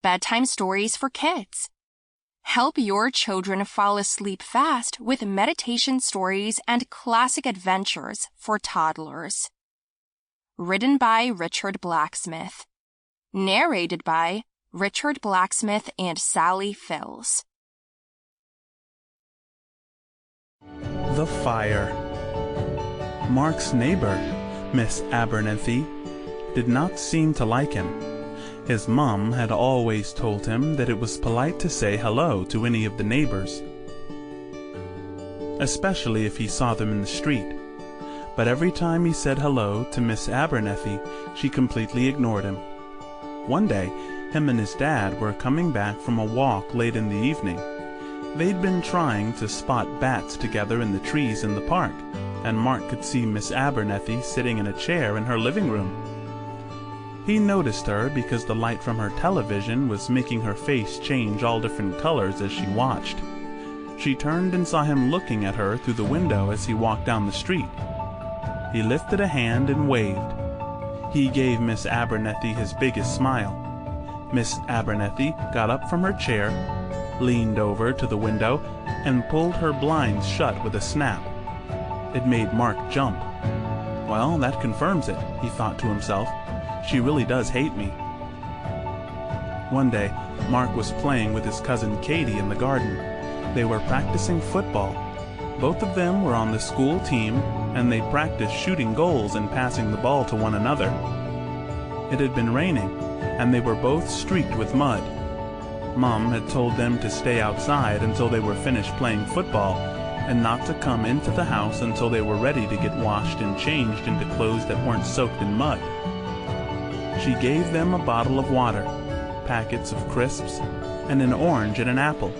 bedtime stories for kids. Help your children fall asleep fast with meditation stories and classic adventures for toddlers. Written by Richard Blacksmith. Narrated by Richard Blacksmith and Sally Fills. The Fire. Mark's neighbor, Miss Abernethy, did not seem to like him. His mom had always told him that it was polite to say hello to any of the neighbors, especially if he saw them in the street. But every time he said hello to Miss Abernethy, she completely ignored him. One day, him and his dad were coming back from a walk late in the evening. They'd been trying to spot bats together in the trees in the park, and Mark could see Miss Abernethy sitting in a chair in her living room. He noticed her because the light from her television was making her face change all different colors as she watched. She turned and saw him looking at her through the window as he walked down the street. He lifted a hand and waved. He gave Miss Abernethy his biggest smile. Miss Abernethy got up from her chair, leaned over to the window, and pulled her blinds shut with a snap. It made Mark jump. Well, that confirms it, he thought to himself. She really does hate me. One day, Mark was playing with his cousin Katie in the garden. They were practicing football. Both of them were on the school team, and they practiced shooting goals and passing the ball to one another. It had been raining, and they were both streaked with mud. Mom had told them to stay outside until they were finished playing football, and not to come into the house until they were ready to get washed and changed into clothes that weren't soaked in mud. She gave them a bottle of water, packets of crisps, and an orange and an apple.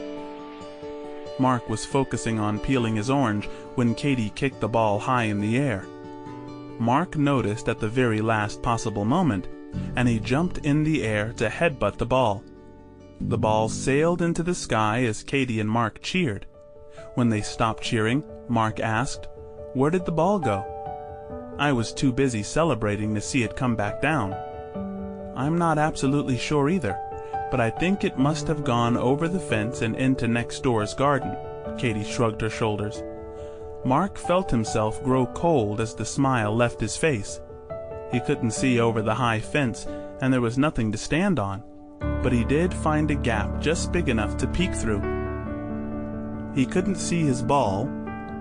Mark was focusing on peeling his orange when Katie kicked the ball high in the air. Mark noticed at the very last possible moment, and he jumped in the air to headbutt the ball. The ball sailed into the sky as Katie and Mark cheered. When they stopped cheering, Mark asked, "Where did the ball go?" "I was too busy celebrating to see it come back down." "I'm not absolutely sure either, but I think it must have gone over the fence and into next door's garden." Katie shrugged her shoulders. Mark felt himself grow cold as the smile left his face. He couldn't see over the high fence, and there was nothing to stand on, but he did find a gap just big enough to peek through. He couldn't see his ball,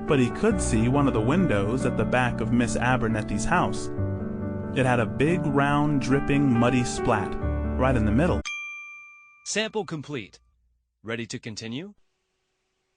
but he could see one of the windows at the back of Miss Abernethy's house. It had a big, round, dripping, muddy splat right in the middle. Sample complete. Ready to continue?